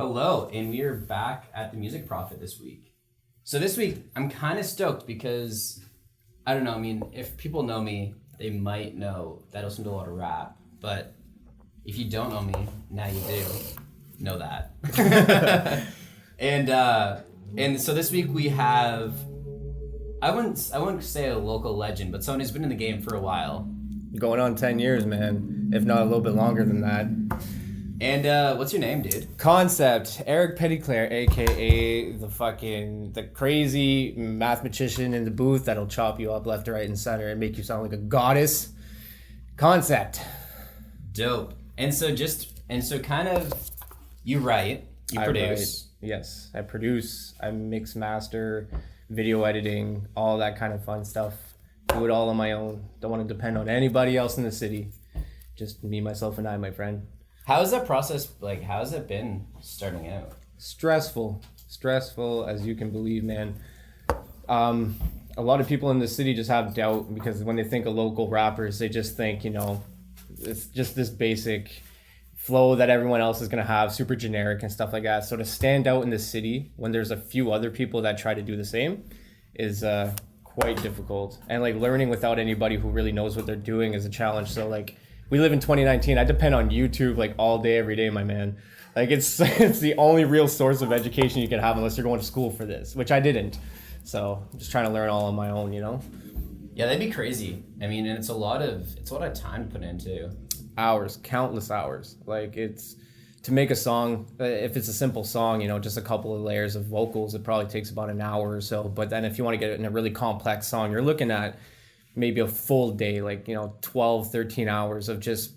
Hello, and we are back at the Music Prophet this week. So this week, I'm kind of stoked because, I don't know, I mean, if people know me, they might know that I listen to a lot of rap, but if you don't know me, now you do know that. And so this week we have, I wouldn't say a local legend, but someone who's been in the game for a while. Going on 10 years, man, if not a little bit longer than that. And what's your name, dude? Koncept, Eric Petitclerc, aka the crazy mathematician in the booth that'll chop you up left, right, and center and make you sound like a goddess. Koncept. Dope. And so kind of, you write, you produce. Yes, I produce, I mix, master, video editing, all that kind of fun stuff. Do it all on my own. Don't want to depend on anybody else in the city. Just me, myself, and I, my friend. How's that process, like, how's it been starting out? Stressful as you can believe, man. A lot of people in the city just have doubt because when they think of local rappers, they just think, it's just this basic flow that everyone else is going to have, super generic and stuff like that. So to stand out in the city when there's a few other people that try to do the same is quite difficult. And like learning without anybody who really knows what they're doing is a challenge. So like we live in 2019. I depend on YouTube like all day, every day, my man. Like it's the only real source of education you can have unless you're going to school for this, which I didn't. So I'm just trying to learn all on my own, Yeah, that'd be crazy. I mean, and it's a lot of time to put into. Hours, countless hours. Like it's to make a song, if it's a simple song, just a couple of layers of vocals, it probably takes about an hour or so. But then if you want to get it in a really complex song, you're looking at maybe a full day, like 12, 13 hours of just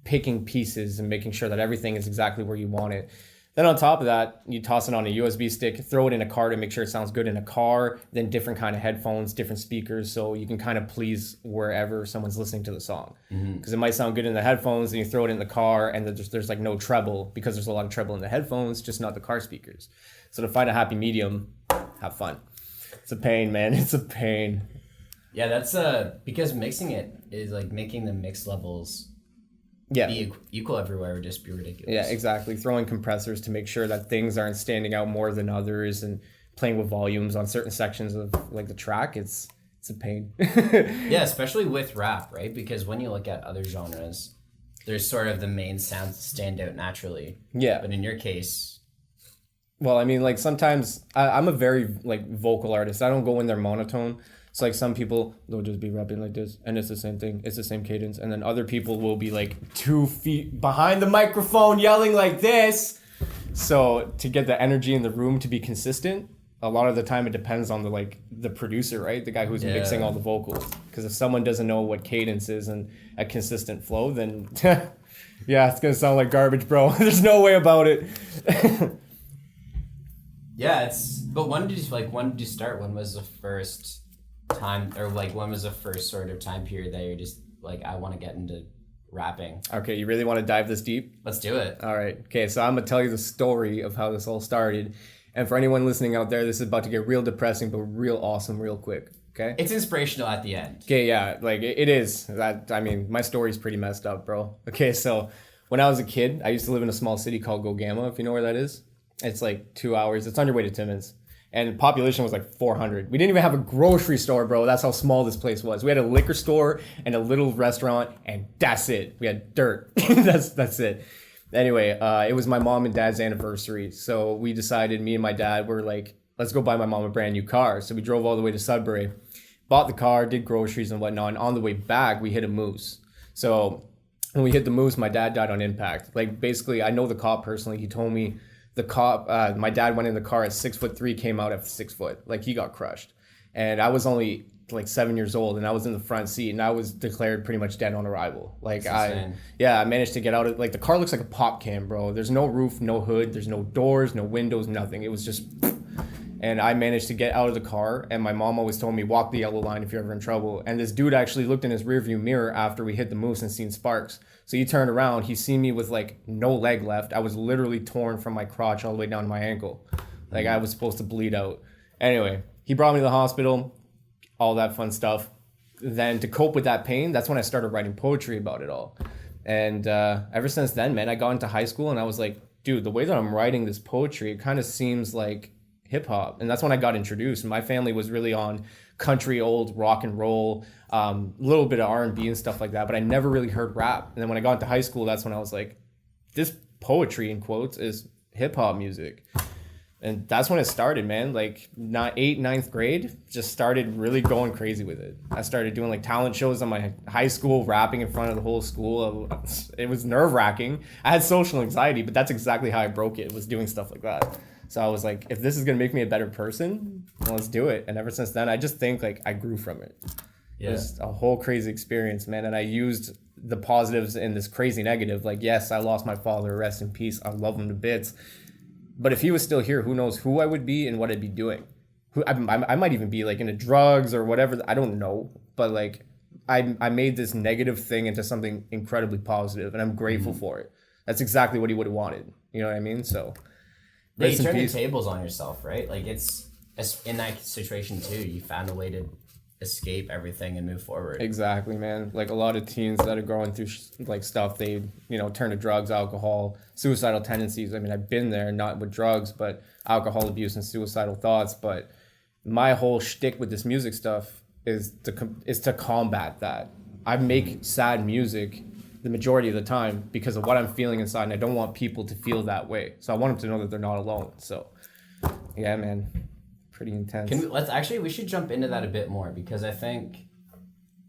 picking pieces and making sure that everything is exactly where you want it. Then on top of that, you toss it on a USB stick, throw it in a car to make sure it sounds good in a car, then different kind of headphones, different speakers, so you can kind of please wherever someone's listening to the song. Because it might sound good in the headphones, and you throw it in the car, and there's like no treble, because there's a lot of treble in the headphones, just not the car speakers. So to find a happy medium, have fun. It's a pain, man. It's a pain. Yeah, that's because mixing it is like making the mix levels be equal everywhere would just be ridiculous. Yeah, exactly. Throwing compressors to make sure that things aren't standing out more than others and playing with volumes on certain sections of like the track, it's a pain. Yeah, especially with rap, right? Because when you look at other genres, there's sort of the main sounds that stand out naturally. Yeah. But in your case... Well, I mean, like sometimes I'm a very like vocal artist. I don't go in there monotone. So like some people, they'll just be rapping like this and it's the same thing. It's the same cadence. And then other people will be like 2 feet behind the microphone yelling like this. So to get the energy in the room to be consistent, a lot of the time it depends on the producer, right? The guy who's mixing all the vocals. Because if someone doesn't know what cadence is and a consistent flow, then yeah, it's going to sound like garbage, bro. There's no way about it. Yeah, but when did you start? When was the first time, or like when was the first sort of time period that you're just like, I want to get into rapping? Okay, you really want to dive this deep? Let's do it. All right. Okay, so I'm going to tell you the story of how this all started. And for anyone listening out there, this is about to get real depressing, but real awesome real quick. Okay? It's inspirational at the end. Okay, yeah, like it is. I mean, my story's pretty messed up, bro. Okay, so when I was a kid, I used to live in a small city called Gogama, if you know where that is. It's like 2 hours. It's on your way to Timmins. And the population was like 400. We didn't even have a grocery store, bro. That's how small this place was. We had a liquor store and a little restaurant, and that's it. We had dirt. That's it. Anyway, it was my mom and dad's anniversary. So we decided, me and my dad were like, let's go buy my mom a brand new car. So we drove all the way to Sudbury, bought the car, did groceries and whatnot. And on the way back, we hit a moose. So when we hit the moose, my dad died on impact. Like basically, I know the cop personally. He told me, the cop, my dad went in the car at 6'3", came out at 6 foot. Like he got crushed. And I was only like 7 years old and I was in the front seat and I was declared pretty much dead on arrival. Like I managed to get out of, like the car looks like a pop can, bro. There's no roof, no hood, there's no doors, no windows, nothing. It was just, and I managed to get out of the car. And my mom always told me, walk the yellow line if you're ever in trouble. And this dude actually looked in his rearview mirror after we hit the moose and seen sparks. So he turned around, he seen me with like no leg left. I was literally torn from my crotch all the way down to my ankle. Like I was supposed to bleed out. Anyway, he brought me to the hospital, all that fun stuff. Then to cope with that pain, that's when I started writing poetry about it all. And ever since then, man, I got into high school and I was like, dude, the way that I'm writing this poetry, it kind of seems like hip hop. And that's when I got introduced. My family was really on country, old rock and roll, a little bit of R&B and stuff like that, but I never really heard rap. And then when I got into high school, that's when I was like, this poetry in quotes is hip hop music. And that's when it started, man. Like 8th, 9th grade, just started really going crazy with it. I started doing like talent shows on my high school, rapping in front of the whole school. It was nerve wracking. I had social anxiety, but that's exactly how I broke it, was doing stuff like that. So I was like, if this is going to make me a better person, well, let's do it. And ever since then, I just think like I grew from it. Yeah. It was a whole crazy experience, man. And I used the positives in this crazy negative. Like, yes, I lost my father. Rest in peace. I love him to bits. But if he was still here, who knows who I would be and what I'd be doing. I might even be like into drugs or whatever. I don't know. But like I made this negative thing into something incredibly positive, and I'm grateful for it. That's exactly what he would have wanted. You know what I mean? So yeah, you turn the tables on yourself, right? Like it's in that situation too. You found a way to escape everything and move forward. Exactly, man. Like a lot of teens that are going through like stuff, they turn to drugs, alcohol, suicidal tendencies. I mean, I've been there, not with drugs, but alcohol abuse and suicidal thoughts. But my whole shtick with this music stuff is to combat that. I make sad music the majority of the time because of what I'm feeling inside, and I don't want people to feel that way. So I want them to know that they're not alone. So yeah, man. Pretty intense. We should jump into that a bit more, because I think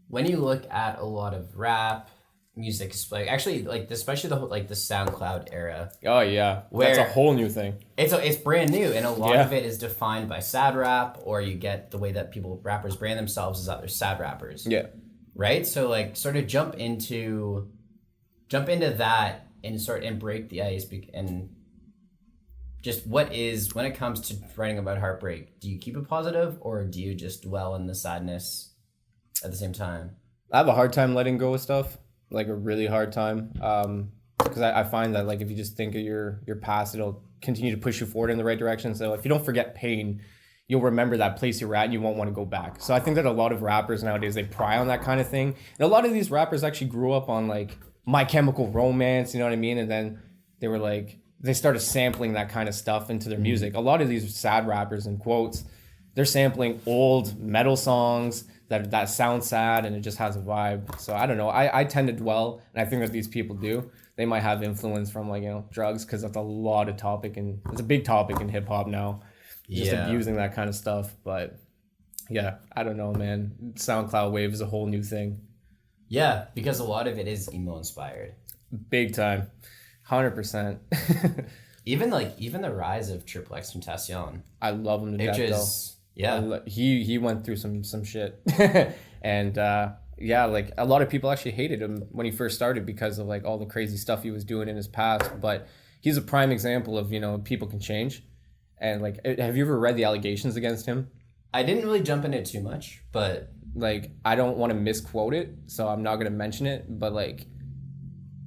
when you look at a lot of rap music, like actually like especially the SoundCloud era. Oh yeah, that's a whole new thing. It's brand new, and a lot of it is defined by sad rap, or you get the way that rappers brand themselves is that they're sad rappers. Yeah. Right. So like sort of jump into that and break the ice and. Just when it comes to writing about heartbreak, do you keep it positive, or do you just dwell in the sadness at the same time? I have a hard time letting go of stuff, like a really hard time. Because I find that like if you just think of your past, it'll continue to push you forward in the right direction. So if you don't forget pain, you'll remember that place you're at and you won't want to go back. So I think that a lot of rappers nowadays, they pry on that kind of thing. And a lot of these rappers actually grew up on like My Chemical Romance, you know what I mean? And then they were like, they started sampling that kind of stuff into their music. A lot of these sad rappers, in quotes, they're sampling old metal songs that sound sad, and it just has a vibe. So I don't know. I tend to dwell, and I think that these people do. They might have influence from drugs, because that's a lot of topic, and it's a big topic in hip hop now. Just abusing that kind of stuff. But yeah, I don't know, man. SoundCloud Wave is a whole new thing. Yeah, because a lot of it is emo inspired. Big time. 100%. even the rise of Triple X Tentacion. I love him to death, though. Yeah. He went through some shit. And like a lot of people actually hated him when he first started because of like all the crazy stuff he was doing in his past. But he's a prime example of, people can change. And like, have you ever read the allegations against him? I didn't really jump into it too much, but like, I don't want to misquote it, so I'm not going to mention it. But like,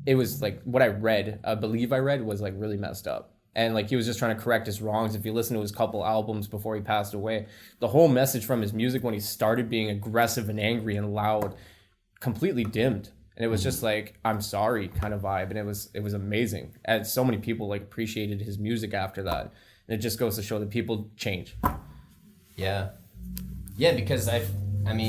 it was like what I believe I read was like really messed up. And like he was just trying to correct his wrongs. If you listen to his couple albums before he passed away, the whole message from his music when he started being aggressive and angry and loud completely dimmed. And it was just like, I'm sorry kind of vibe. And it was amazing. And so many people like appreciated his music after that. And it just goes to show that people change. Yeah. Yeah, because I think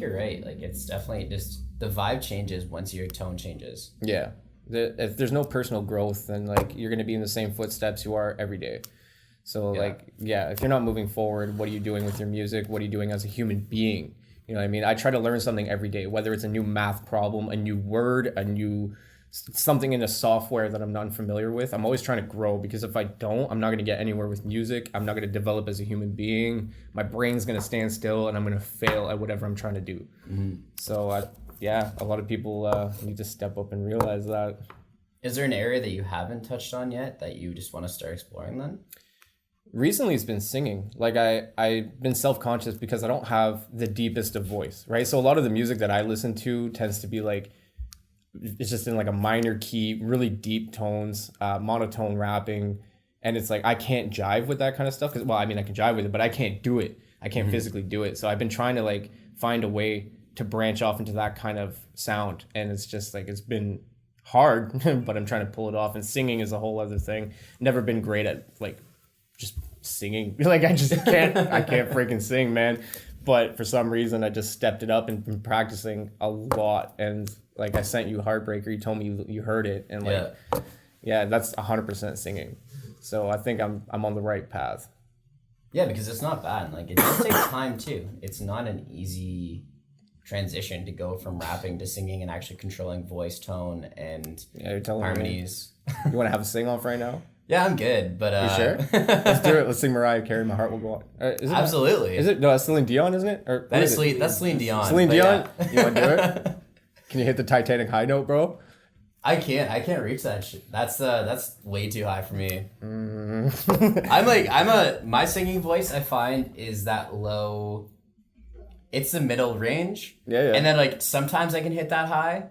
you're right. Like it's definitely just the vibe changes once your tone changes. Yeah. If there's no personal growth, then like you're going to be in the same footsteps you are every day. So if you're not moving forward, what are you doing with your music? What are you doing as a human being? You know what I mean? I try to learn something every day, whether it's a new math problem, a new word, a new something in a software that I'm not familiar with. I'm always trying to grow, because if I don't, I'm not going to get anywhere with music. I'm not going to develop as a human being. My brain's going to stand still, and I'm going to fail at whatever I'm trying to do. Mm-hmm. So a lot of people need to step up and realize that. Is there an area that you haven't touched on yet that you just want to start exploring then? Recently, it's been singing. Like I've been self-conscious because I don't have the deepest of voice, right? So a lot of the music that I listen to tends to be like, it's just in like a minor key, really deep tones, monotone rapping. And it's like, I can't jive with that kind of stuff. I can jive with it, but I can't do it. I can't physically do it. So I've been trying to like find a way to branch off into that kind of sound. And it's just like, it's been hard, but I'm trying to pull it off. And singing is a whole other thing. Never been great at like just singing. Like I can't freaking sing, man. But for some reason, I just stepped it up and been practicing a lot. And like I sent you Heartbreaker, you told me you heard it, and like, yeah, that's 100% singing. So I think I'm on the right path. Yeah, because it's not bad. Like it does take time too. It's not an easy transition to go from rapping to singing and actually controlling voice tone and you're telling harmonies. Me. You want to have a sing off right now? Yeah, I'm good, but you sure? Let's do it. Let's sing Mariah Carey, My Heart Will Go On. Is it absolutely. Is it? No, that's Celine Dion, isn't it? Or that's Celine Dion. Celine Dion? Yeah. You want to do it? Can you hit the Titanic high note, bro? I can't reach that shit. That's way too high for me. My singing voice, I find, is that low. It's the middle range. Yeah. And then like sometimes I can hit that high.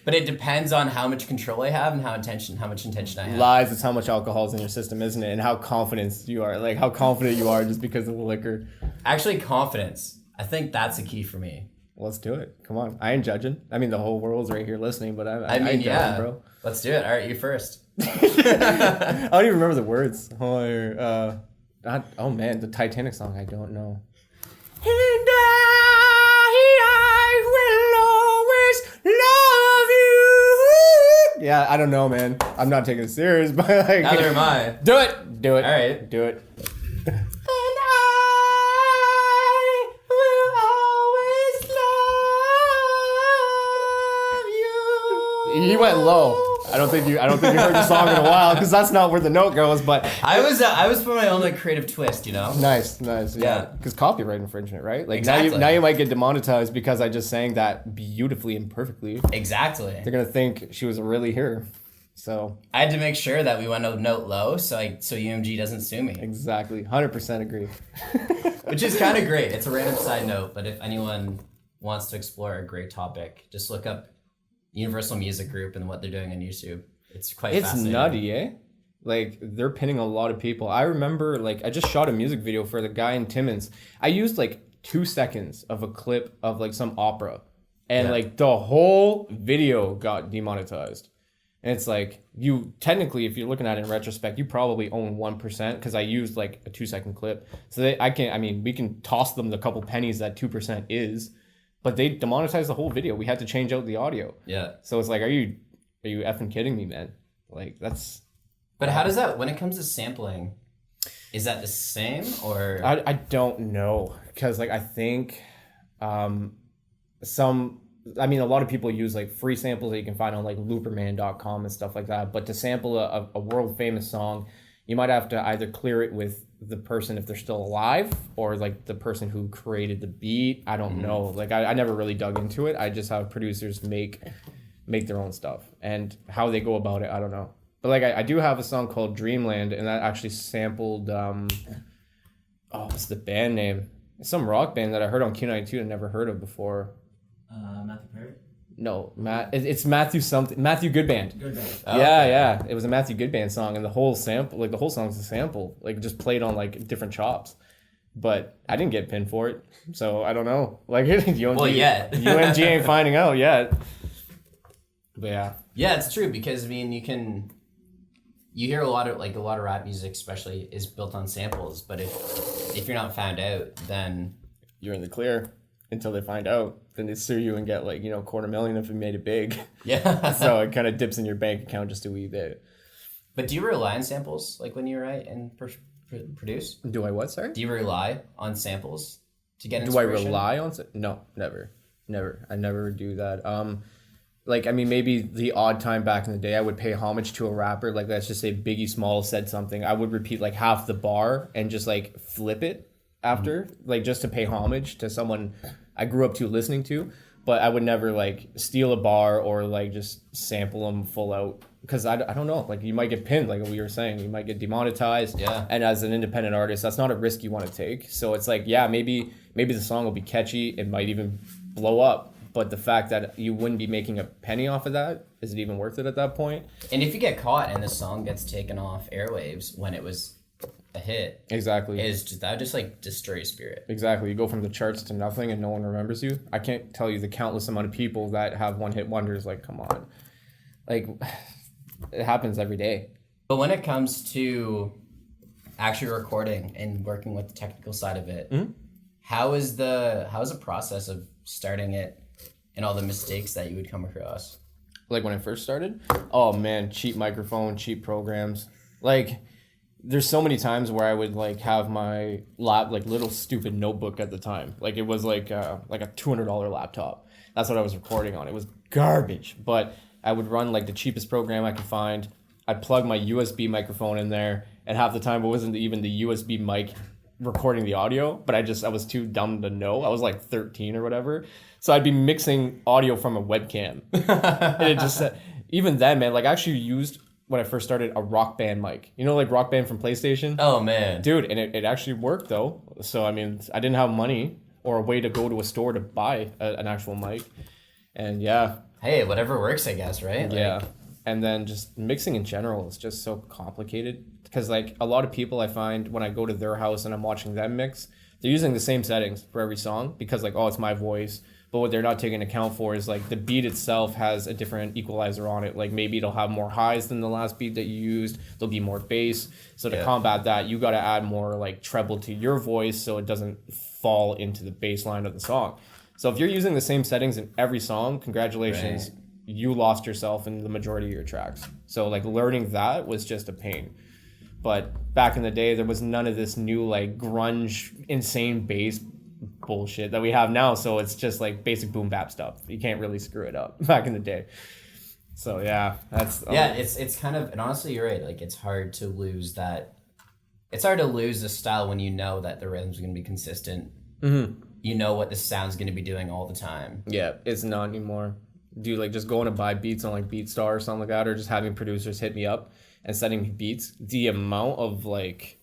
But it depends on how much control I have and how much intention I have. Lies, it's how much alcohol's in your system, isn't it? And how confident you are. Like how confident you are just because of the liquor. Actually, confidence. I think that's a key for me. Let's do it. Come on. I ain't judging. I mean, the whole world's right here listening, but I mean, ain't yeah, judging, bro. Let's do it. All right, you first. I don't even remember the words. Oh man, the Titanic song. I don't know. And I will always love you. Yeah, I don't know, man. I'm not taking it serious, but like, neither am I. Do it. Do it. All right, do it. He went low. I don't think you heard the song in a while because that's not where the note goes. But I was putting my own like creative twist, you know. Nice. Yeah. Because copyright infringement, right? Like exactly. now you might get demonetized because I just sang that beautifully and perfectly. Exactly. They're gonna think she was really here. So I had to make sure that we went a note low, so UMG doesn't sue me. Exactly. 100% agree. Which is kind of great. It's a random side note, but if anyone wants to explore a great topic, just look up Universal Music Group and what they're doing on YouTube. It's quite fascinating. It's nutty, eh? Like, they're pinning a lot of people. I remember, like, I just shot a music video for the guy in Timmins. I used, like, 2 seconds of a clip of, like, some opera. And, like, the whole video got demonetized. And it's like, you, technically, if you're looking at it in retrospect, you probably own 1% because I used, like, a 2-second clip. So we can toss them the couple pennies that 2% is. But they demonetized the whole video. We had to change out the audio. Yeah. So it's like, are you effing kidding me, man? Like, that's... But how does that, when it comes to sampling, is that the same or... I don't know. Because, like, I think a lot of people use, like, free samples that you can find on, like, looperman.com and stuff like that. But to sample a world-famous song, you might have to either clear it with the person if they're still alive or like the person who created the beat. I don't know. Like I never really dug into it. I just have producers make their own stuff and how they go about it. I don't know. But like I do have a song called Dreamland and that actually sampled what's the band name? It's some rock band that I heard on Q92 and never heard of before. Matthew Perry? No, it's Matthew something. Matthew Goodband. Oh, yeah. It was a Matthew Goodband song, and the whole sample, like the whole song's a sample, like just played on like different chops. But I didn't get pinned for it, so I don't know. Like UMG ain't finding out yet. But yeah. Yeah, it's true because I mean you hear a lot of rap music, especially, is built on samples. But if you're not found out, then you're in the clear until they find out. Then they sue you and get like, $250,000 if you made it big. Yeah. So it kind of dips in your bank account just a wee bit. But do you rely on samples like when you write and produce? Do I what, sorry? Do you rely on samples to get inspiration? Do I rely on... No, never. I never do that. Maybe the odd time back in the day I would pay homage to a rapper. Like, let's just say Biggie Smalls said something. I would repeat like half the bar and just like flip it after, like just to pay homage to someone I grew up to listening to, but I would never like steal a bar or like just sample them full out because I don't know, like you might get pinned, like we were saying, you might get demonetized. Yeah. And as an independent artist, that's not a risk you want to take. So it's like, yeah, maybe the song will be catchy, it might even blow up, but the fact that you wouldn't be making a penny off of that, is it even worth it at that point? And if you get caught and the song gets taken off airwaves when it was a hit, exactly, that would just like destroy your spirit. Exactly. You go from the charts to nothing and no one remembers you. I can't tell you the countless amount of people that have one hit wonders. Like, come on. Like, it happens every day. But when it comes to actually recording and working with the technical side of it, how is the process of starting it and all the mistakes that you would come across? Like when I first started? Oh man, cheap microphone, cheap programs. Like, there's so many times where I would like have my little stupid notebook at the time. Like it was like a $200 laptop. That's what I was recording on. It was garbage, but I would run like the cheapest program I could find. I'd plug my USB microphone in there, and half the time it wasn't even the USB mic recording the audio, but I was too dumb to know. I was like 13 or whatever. So I'd be mixing audio from a webcam. And it just, even then, man, like I actually used, when I first started, a Rock Band mic. You know, like Rock Band from PlayStation? Oh, man. Dude, and it actually worked, though. So, I mean, I didn't have money or a way to go to a store to buy an actual mic. And yeah. Hey, whatever works, I guess, right? Yeah. And then just mixing in general is just so complicated. Because, like, a lot of people I find when I go to their house and I'm watching them mix, they're using the same settings for every song because, like, oh, it's my voice. But what they're not taking account for is like the beat itself has a different equalizer on it. Like maybe it'll have more highs than the last beat that you used. There'll be more bass. So to combat that, you got to add more like treble to your voice so it doesn't fall into the bass line of the song. So if you're using the same settings in every song, congratulations, you lost yourself in the majority of your tracks. So like learning that was just a pain. But back in the day, there was none of this new like grunge, insane bass bullshit that we have now, so it's just like basic boom bap stuff. You can't really screw it up back in the day. So yeah, that's it's kind of, and honestly you're right, like it's hard to lose the style when you know that the rhythm's going to be consistent. You know what the sound's going to be doing all the time. Yeah, it's not anymore. Dude, like just going to buy beats on like BeatStar or something like that, or just having producers hit me up and sending me beats, the amount of like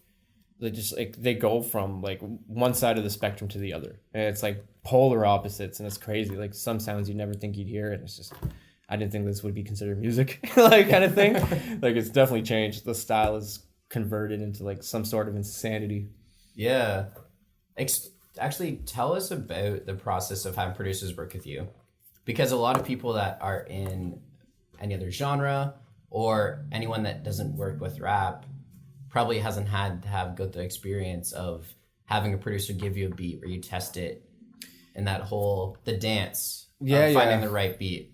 they go from like one side of the spectrum to the other, and it's like polar opposites, and it's crazy. Like some sounds you never think you'd hear, and it's just, I didn't think this would be considered music, like kind of thing. Like it's definitely changed. The style is converted into like some sort of insanity. Yeah, actually, tell us about the process of having producers work with you, because a lot of people that are in any other genre or anyone that doesn't work with rap probably hasn't had to have good the experience of having a producer give you a beat where you test it and that whole the dance of finding the right beat.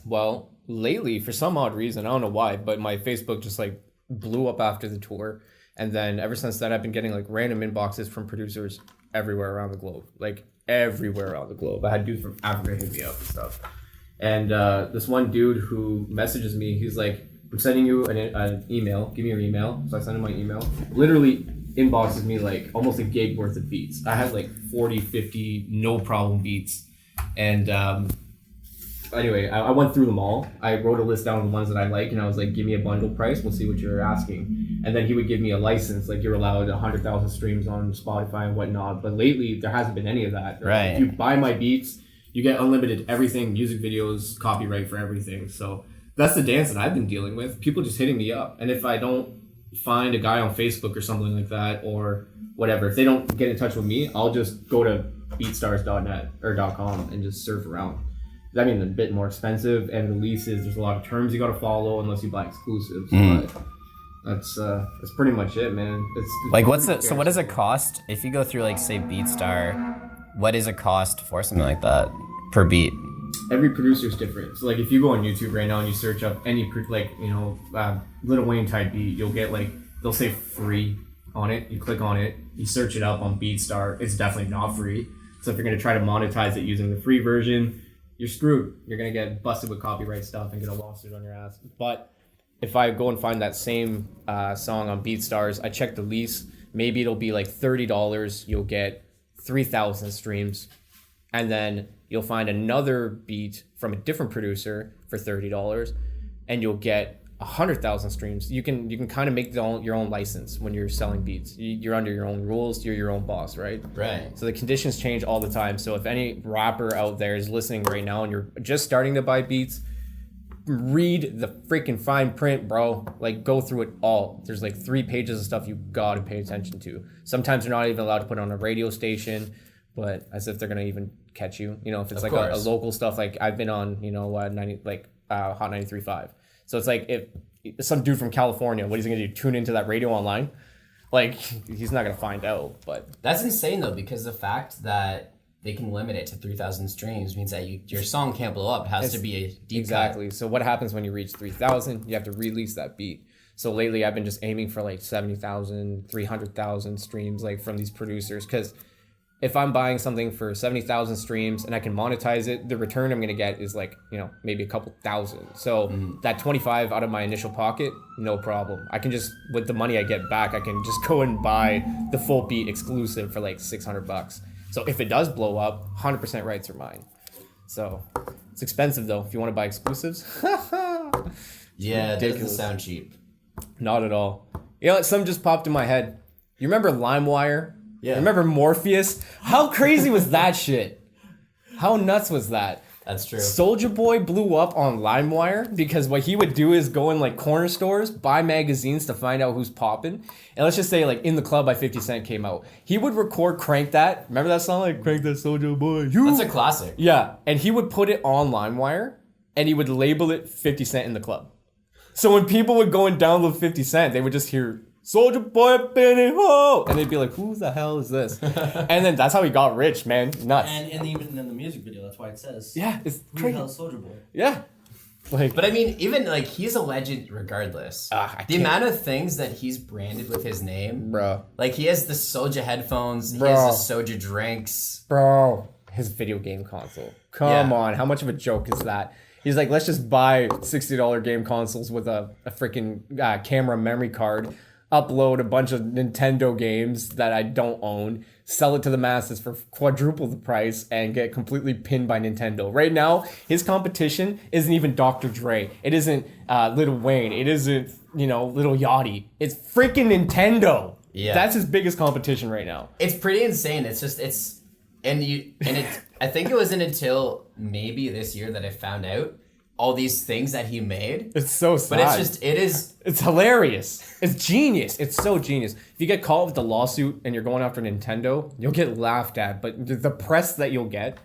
Well, lately for some odd reason, I don't know why, but my Facebook just like blew up after the tour, and then ever since then I've been getting like random inboxes from producers everywhere around the globe, like everywhere around the globe. I had dudes from Africa hit me up and stuff, and this one dude who messages me, he's like, I'm sending you an email. Give me your email. So I send him my email. Literally inboxes me like almost a gig worth of beats. I had like 40, 50 no problem beats. And anyway, I went through them all. I wrote a list down of the ones that I like, and I was like, give me a bundle price. We'll see what you're asking. And then he would give me a license. Like you're allowed 100,000 streams on Spotify and whatnot. But lately there hasn't been any of that. Right. If you buy my beats, you get unlimited everything, music videos, copyright for everything. So that's the dance that I've been dealing with. People just hitting me up. And if I don't find a guy on Facebook or something like that or whatever, if they don't get in touch with me, I'll just go to beatstars.net or .com and just surf around. I mean, a bit more expensive, and releases, there's a lot of terms you got to follow unless you buy exclusives. But that's pretty much it, man. It's like, what does it cost if you go through like say BeatStar? What is a cost for something like that per beat? Every producer is different. So like if you go on YouTube right now and you search up any Lil Wayne type beat, you'll get like, they'll say free on it. You click on it, you search it up on BeatStar. It's definitely not free. So if you're going to try to monetize it using the free version, you're screwed. You're going to get busted with copyright stuff and get a lawsuit on your ass. But if I go and find that same song on BeatStars, I check the lease, maybe it'll be like $30. You'll get 3,000 streams. And then you'll find another beat from a different producer for $30, and you'll get 100,000 streams. You can kind of make your own license when you're selling beats. You're under your own rules. You're your own boss, right? Right. So the conditions change all the time. So if any rapper out there is listening right now and you're just starting to buy beats, read the freaking fine print, bro. Like, go through it all. There's like 3 pages of stuff you gotta pay attention to. Sometimes you're not even allowed to put it on a radio station, but as if they're gonna even catch you. You know, if it's like a local stuff, like I've been on, 90, like Hot 93.5. So it's like if some dude from California, what he's gonna do? Tune into that radio online? Like he's not gonna find out. But that's insane though, because the fact that they can limit it to 3,000 streams means that your song can't blow up. It has to be a deep exactly. cut. So what happens when you reach 3,000? You have to release that beat. So lately I've been just aiming for like 70,000, 300,000 streams like from these producers, because if I'm buying something for 70,000 streams and I can monetize it, the return I'm going to get is like, maybe a couple thousand. So that 25 out of my initial pocket, no problem. I can just, with the money I get back, I can just go and buy the full beat exclusive for like $600. So if it does blow up, 100% rights are mine. So it's expensive though if you want to buy exclusives. Yeah, it doesn't sound cheap. Not at all. Some just popped in my head. You remember LimeWire? Yeah. Remember Morpheus? How crazy was that shit? How nuts was that? That's true. Soulja Boy blew up on LimeWire because what he would do is go in like corner stores, buy magazines to find out who's popping. And let's just say like In the Club by 50 Cent came out. He would record Crank That. Remember that song? Like Crank That Soulja Boy. That's a classic. Yeah. And he would put it on LimeWire and he would label it 50 Cent In the Club. So when people would go and download 50 Cent, they would just hear Soulja Boy Benny Ho, and they'd be like, "Who the hell is this?" And then that's how he got rich, man. Nuts. And even in the music video, that's why it says, "Yeah, it's who the crazy." hell is Soulja Boy? Yeah, but I mean, even like he's a legend regardless. The amount of things that he's branded with his name, bro. Like he has the Soulja headphones, Bro. he has the Soulja drinks, Bro. His video game console. Come on, how much of a joke is that? He's like, let's just buy $60 game consoles with a freaking camera memory card, upload a bunch of Nintendo games that I don't own, sell it to the masses for quadruple the price, and get completely pinned by Nintendo. Right now, his competition isn't even Dr. Dre. It isn't Lil Wayne. It isn't, Lil Yachty. It's freaking Nintendo. Yeah. That's his biggest competition right now. It's pretty insane. I think it wasn't until maybe this year that I found out all these things that he made. It's so sad. But it's hilarious. It's genius. It's so genius. If you get caught with a lawsuit and you're going after Nintendo, you'll get laughed at. But the press that you'll get,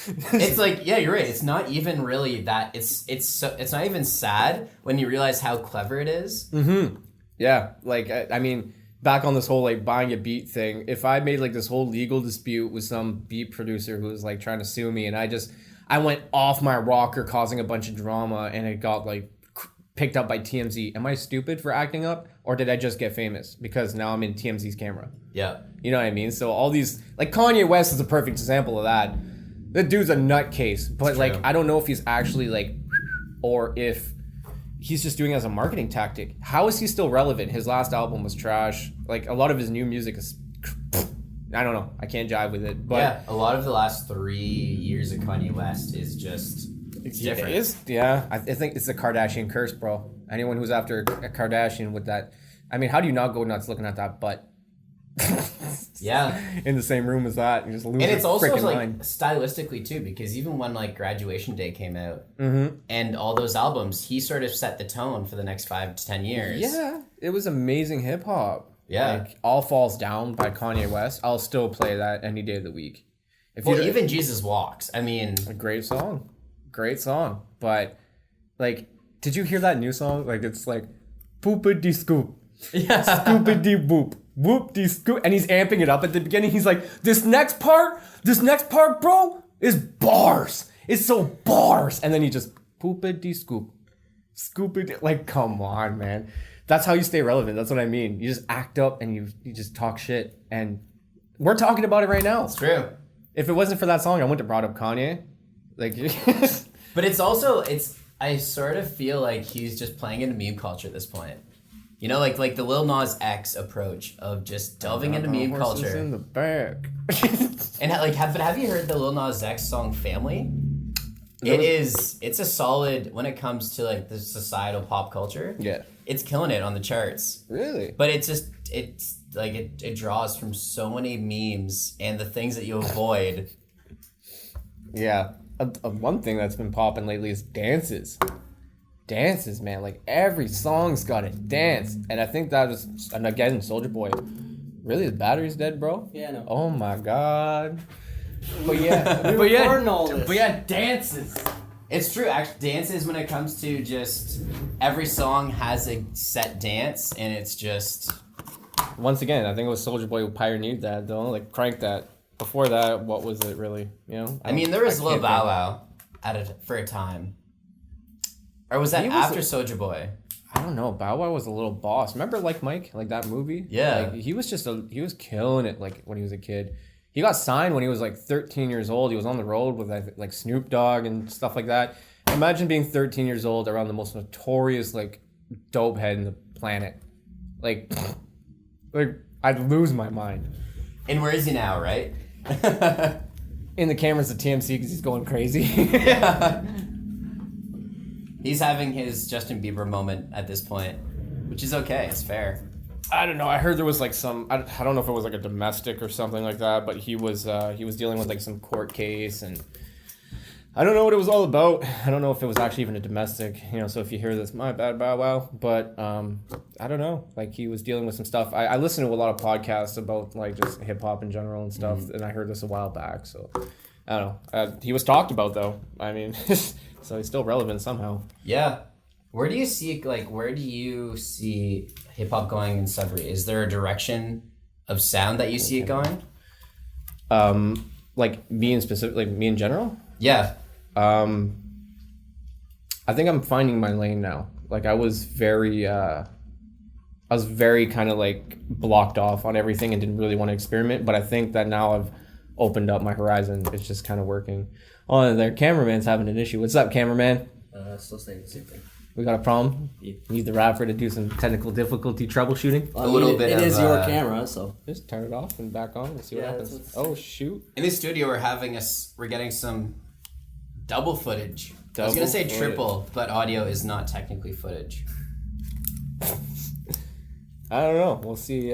it's like, yeah, you're right. It's not even really that. It's not even sad when you realize how clever it is. Mm-hmm. Yeah, like I mean, back on this whole like buying a beat thing. If I made like this whole legal dispute with some beat producer who was like trying to sue me, and I went off my rocker causing a bunch of drama, and it got like picked up by TMZ. Am I stupid for acting up, or did I just get famous because now I'm in TMZ's camera? Yeah. You know what I mean? So all these, like Kanye West is a perfect example of that. The dude's a nutcase, but like I don't know if he's actually like, or if he's just doing it as a marketing tactic. How is he still relevant? His last album was trash. Like a lot of his new music is, I don't know. I can't jive with it. But yeah, a lot of the last 3 years of Kanye West is just different. It is, yeah. I think it's the Kardashian curse, bro. Anyone who's after a Kardashian with that, I mean, how do you not go nuts looking at that butt? Yeah. In the same room as that, you just lose. And it's also like mind. stylistically too, because even when like Graduation Day came out Mm-hmm. and all those albums, he sort of set the tone for the next 5 to 10 years. Yeah, it was amazing hip hop. Yeah. Like All Falls Down by Kanye West. I'll still play that any day of the week. Well, even Jesus Walks. I mean, a great song. But like, did you hear that new song? Like it's like poopity scoop. Yeah. Scoopity boop. Whoop-de scoop. And he's amping it up at the beginning. He's like, this next part, bro, is bars. It's so bars. And then he just poopity scoop. Scoopity. Like, come on, man. That's how you stay relevant. That's what I mean. You just act up and you just talk shit. And we're talking about it right now. It's true. If it wasn't for that song, I wouldn't have brought up Kanye. Like, but it's also, I sort of feel like he's just playing into meme culture at this point. You know, like the Lil Nas X approach of just delving into meme culture. In the back. And like, have you heard the Lil Nas X song "Family"? It's a solid when it comes to like the societal pop culture. Yeah, it's killing it on the charts. Really? But it's like it draws from so many memes and the things that you avoid. Yeah, one thing that's been popping lately is dances. Dances, man. Like every song's got a dance, and I think that was, and again, Soulja Boy. Really, his battery's dead, bro? Yeah, no. Oh my god. But yeah, All this. but yeah, dances. It's true. Actually, dances, when it comes to just every song has a set dance, and it's just. Once again, I think it was Soulja Boy who pioneered that, though. Like, crank that. Before that, what was it really? You know? I mean, there was Lil Bow Wow for a time. Or was that after Soulja Boy? I don't know. Bow Wow was a little boss. Remember Like Mike? Like that movie? Yeah. Like, he was killing it like when he was a kid. He got signed when he was like 13 years old. He was on the road with like Snoop Dogg and stuff like that. Imagine being 13 years old around the most notorious like dope head in the planet. Like I'd lose my mind. And where is he now, right? In the cameras of TMC because he's going crazy. Yeah. He's having his Justin Bieber moment at this point, which is okay. It's fair. I don't know. I heard there was like some. I don't know if it was like a domestic or something like that, but he was dealing with like some court case, and I don't know what it was all about. I don't know if it was actually even a domestic. You know, so if you hear this, my bad, Bow Wow. But I don't know. Like he was dealing with some stuff. I listen to a lot of podcasts about like just hip hop in general and stuff, and I heard this a while back. So I don't know. He was talked about though. I mean, so he's still relevant somehow. Yeah. Where do you see hip hop going in Sudbury? Is there a direction of sound that you see it going? Like me in specific, like me in general? Yeah. I think I'm finding my lane now. Like I was very kind of like blocked off on everything and didn't really want to experiment. But I think that now I've opened up my horizon. It's just kind of working. Oh, their cameraman's having an issue. What's up, cameraman? Still saying the same thing. We got a problem? Yeah. Need the rapper to do some technical difficulty troubleshooting? Well, it is your camera, so just turn it off and back on and see what happens. Oh shoot! In the studio, we're getting some double footage. I was gonna say triple, but audio is not technically footage. I don't know. We'll see.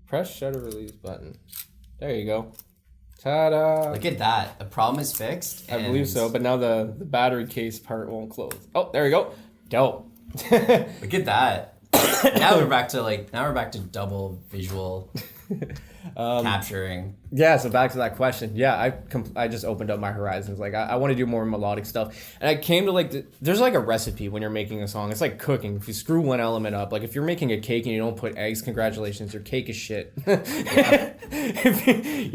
Press shutter release button. There you go. Ta-da! Look at that. The problem is fixed. I believe so, but now the battery case part won't close. Oh, there we go. Dope. Look at that. Now we're back to double visual capturing. Yeah, so back to that question. Yeah, I just opened up my horizons. Like I want to do more melodic stuff, and I came to like there's like a recipe when you're making a song. It's like cooking. If you screw one element up, like if you're making a cake and you don't put eggs, congratulations, your cake is shit. You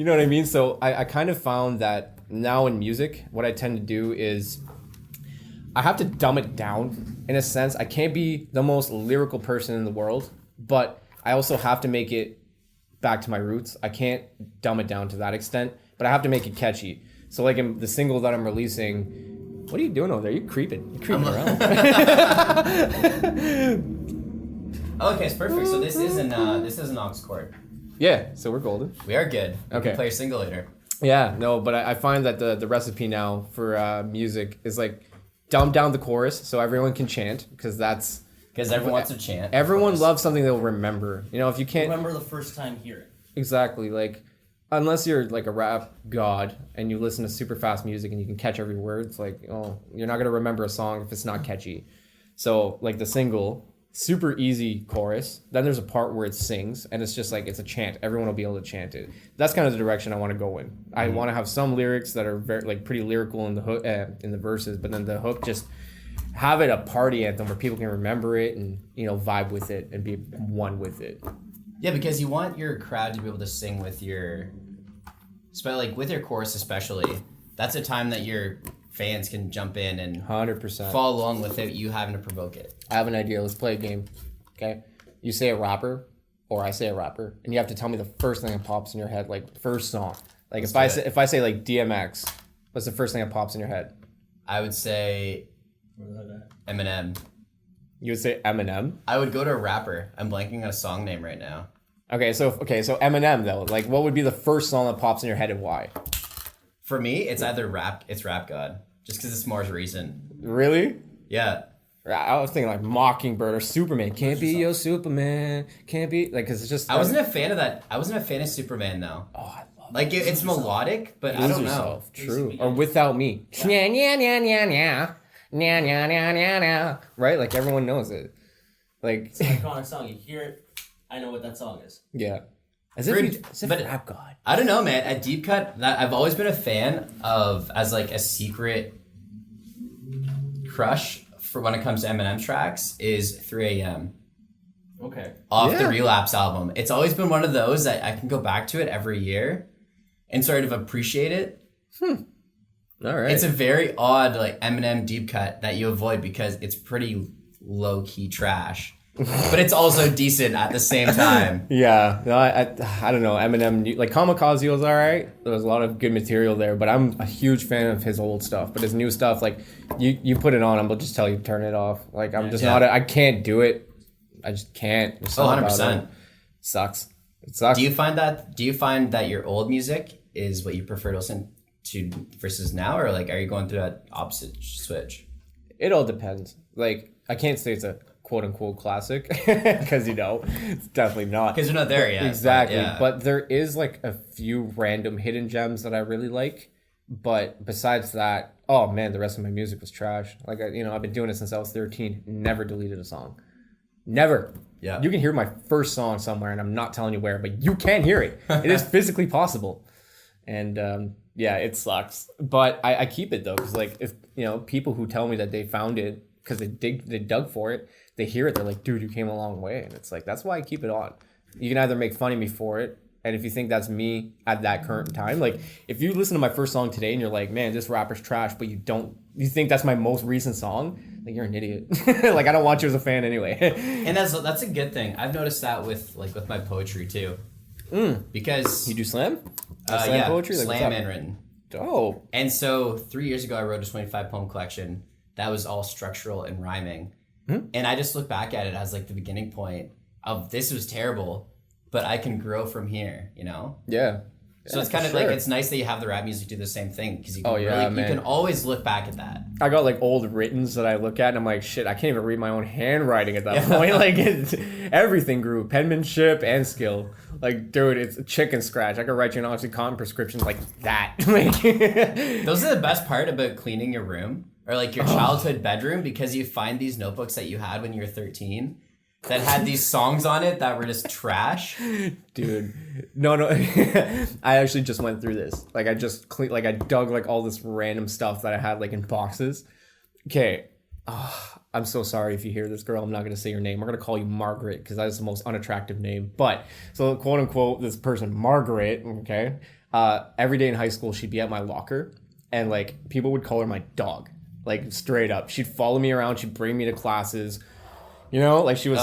know what I mean? So I kind of found that now in music, what I tend to do is I have to dumb it down in a sense. I can't be the most lyrical person in the world, but I also have to make it back to my roots. I can't dumb it down to that extent, but I have to make it catchy. So like in the single that I'm releasing, what are you doing over there? You're creeping around. Okay, it's perfect. So this is an aux chord. Yeah, so we're golden. We are good. We Okay. can play a single later. Yeah, no, but I find that the recipe now for music is like dumb down the chorus so everyone can chant because everyone wants to chant. Everyone loves something they'll remember. You know, if you can't remember the first time hearing. Exactly, like unless you're like a rap god and you listen to super fast music and you can catch every word, it's like, oh, you're not gonna remember a song if it's not catchy. So like the single, super easy chorus. Then there's a part where it sings and it's just like it's a chant. Everyone will be able to chant it. That's kind of the direction I want to go in. I want to have some lyrics that are very like pretty lyrical in the hook, in the verses, but then the hook just have it a party anthem where people can remember it and vibe with it and be one with it. Yeah, because you want your crowd to be able to sing with your chorus especially. That's a time that your fans can jump in and 100% follow along without you having to provoke it. I have an idea. Let's play a game. Okay? You say a rapper, or I say a rapper, and you have to tell me the first thing that pops in your head, like first song. Like if I say like DMX, what's the first thing that pops in your head? I would say Eminem. You would say Eminem? I would go to a rapper. I'm blanking on a song name right now. Okay, so Eminem though. Like what would be the first song that pops in your head and why? For me, it's either Rap God. Just because it's more recent. Really? Yeah. I was thinking like Mockingbird or Superman. Can't be your Superman. Can't be like because it's just. I wasn't a fan of that. I wasn't a fan of Superman though. Oh, I love like it's melodic, but I don't know. True. Or Without Me. Yeah. Right? Like everyone knows it. Like it's an iconic song. You hear it, I know what that song is. Yeah. As if but rap god. I don't know, man. At Deep Cut, that I've always been a fan of as like a secret crush for when it comes to Eminem tracks is 3 a.m. Okay. Off the Relapse album. It's always been one of those that I can go back to it every year and sort of appreciate it. All right. It's a very odd like Eminem deep cut that you avoid because it's pretty low key trash, but it's also decent at the same time. Yeah, no, I don't know. Eminem, like Kamikaze was all right. There was a lot of good material there, but I'm a huge fan of his old stuff. But his new stuff, like you put it on, I'm just tell you to turn it off. Like I'm just not. I can't do it. I just can't. 100%. Sucks. It sucks. Do you find that your old music is what you prefer to listen to versus now, or like are you going through that opposite switch? It all depends. Like I can't say it's a quote unquote classic because it's definitely not. Because you're not there yet. Exactly. But there is like a few random hidden gems that I really like. But besides that, oh man, the rest of my music was trash. Like I've been doing it since I was 13. Never deleted a song. Never. Yeah. You can hear my first song somewhere, and I'm not telling you where, but you can hear it. It is physically possible. And it sucks. But I keep it though, because like if people who tell me that they found it because they dug for it, they hear it, they're like, dude, you came a long way. And it's like, that's why I keep it on. You can either make fun of me for it, and if you think that's me at that current time, like if you listen to my first song today and you're like, man, this rapper's trash, but you think that's my most recent song, like you're an idiot. Like I don't want you as a fan anyway. And that's a good thing. I've noticed that with my poetry too. Because you do slam? Slam poetry? Like, slam and written. Oh. And so 3 years ago I wrote a 25 poem collection that was all structural and rhyming. And I just look back at it as like the beginning point of this was terrible, but I can grow from here, Yeah. So it's kind of like, it's nice that you have the rap music do the same thing because you can you can always look back at that. I got like old writtens that I look at and I'm like, shit, I can't even read my own handwriting at that point. Like everything grew, penmanship and skill. Like, dude, it's a chicken scratch. I could write you an Oxycontin prescription like that. Those are the best part about cleaning your room or like your childhood bedroom, because you find these notebooks that you had when you were 13 that had these songs on it that were just trash. Dude, no. I actually just went through this. Like I just I dug like all this random stuff that I had like in boxes. Okay. I'm so sorry if you hear this, girl. I'm not going to say your name. We're going to call you Margaret because that is the most unattractive name. But so quote unquote, this person, Margaret, okay. Every day in high school, she'd be at my locker and like people would call her my dog, like straight up. She'd follow me around. She'd bring me to classes. Like she was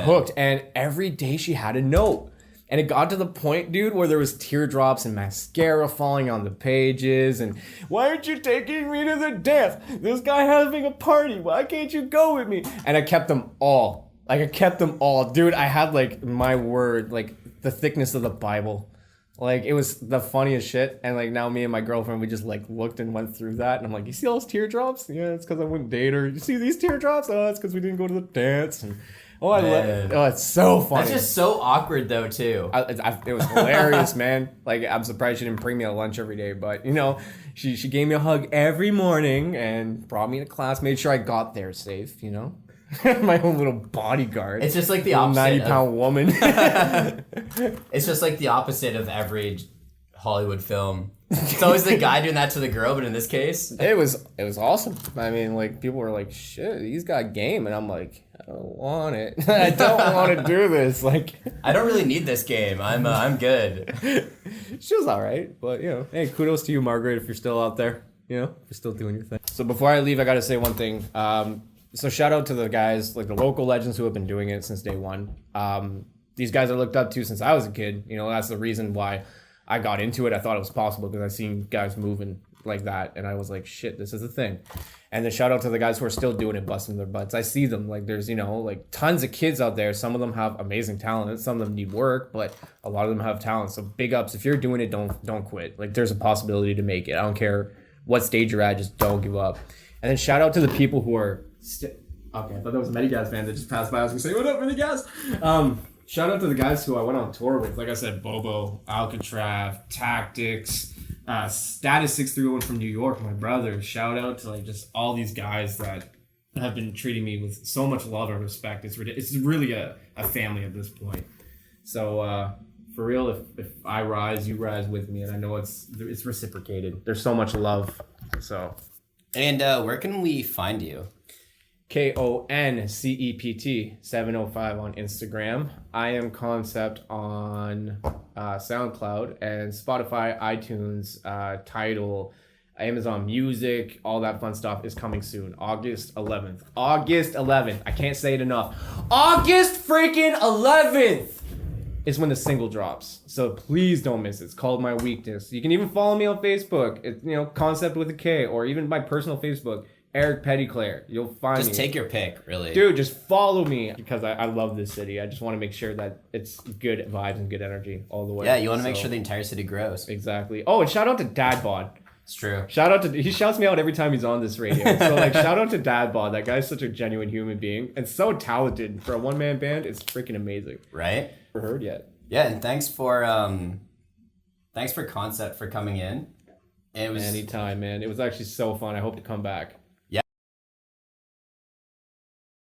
hooked, and every day she had a note. And it got to the point, dude, where there was teardrops and mascara falling on the pages. And why aren't you taking me to the dance? This guy having a party. Why can't you go with me? And I kept them all. Dude, I had like my word, like the thickness of the Bible. Like it was the funniest shit. And like now me and my girlfriend, we just like looked and went through that. And I'm like, you see all those teardrops? Yeah, it's because I wouldn't date her. You see these teardrops? Oh, it's because we didn't go to the dance. And I love it. Oh, it's so funny. That's just so awkward though too. It was hilarious, man. Like I'm surprised she didn't bring me a lunch every day. But she gave me a hug every morning and brought me to class, made sure I got there safe, My own little bodyguard. It's just like the opposite. 90-pound woman. It's just like the opposite of every Hollywood film. It's always the guy doing that to the girl, but in this case, it was awesome. I mean, like people were like, "Shit, he's got game," and I'm like, "I don't want it. I don't want to do this." Like, I don't really need this game. I'm good. She was all right, but hey, kudos to you, Margaret, if you're still out there. You're still doing your thing. So before I leave, I got to say one thing. So shout out to the guys, like the local legends who have been doing it since day one. These guys I looked up to since I was a kid. That's the reason why I got into it. I thought it was possible because I seen guys moving like that, and I was like, shit, this is a thing. And then shout out to the guys who are still doing it, busting their butts. I see them. Like there's, like tons of kids out there. Some of them have amazing talent. Some of them need work, but a lot of them have talent. So big ups. If you're doing it, don't quit. Like there's a possibility to make it. I don't care what stage you're at, just don't give up. And then shout out to the people who are okay, I thought that was a Medigas fan that just passed by. I was gonna say, what up, Medigas? Shout out to the guys who I went on tour with. Like I said, Bobo, Alcatraz, Tactics, Status 631 from New York, my brother. Shout out to like just all these guys that have been treating me with so much love and respect. It's really a family at this point. So for real, if I rise, you rise with me, and I know it's reciprocated. There's so much love. So. And where can we find you? Koncept 705 on Instagram. I am Koncept on SoundCloud and Spotify, iTunes, Tidal, Amazon Music, all that fun stuff is coming soon. August 11th. August 11th. I can't say it enough. August freaking 11th is when the single drops. So please don't miss it. It's called My Weakness. You can even follow me on Facebook. It's, Koncept with a K, or even my personal Facebook, Eric Petitclair. You'll find me. Just take your pick, really. Dude, just follow me because I love this city. I just want to make sure that it's good vibes and good energy all the way. Yeah, you want to make sure the entire city grows. Exactly. Oh, and shout out to Dad Bod. It's true. He shouts me out every time he's on this radio. So shout out to Dad Bod. That guy's such a genuine human being and so talented for a one-man band. It's freaking amazing. Right? Never heard yet. Yeah, and thanks for Koncept for coming in. And it was anytime, man. It was actually so fun. I hope to come back.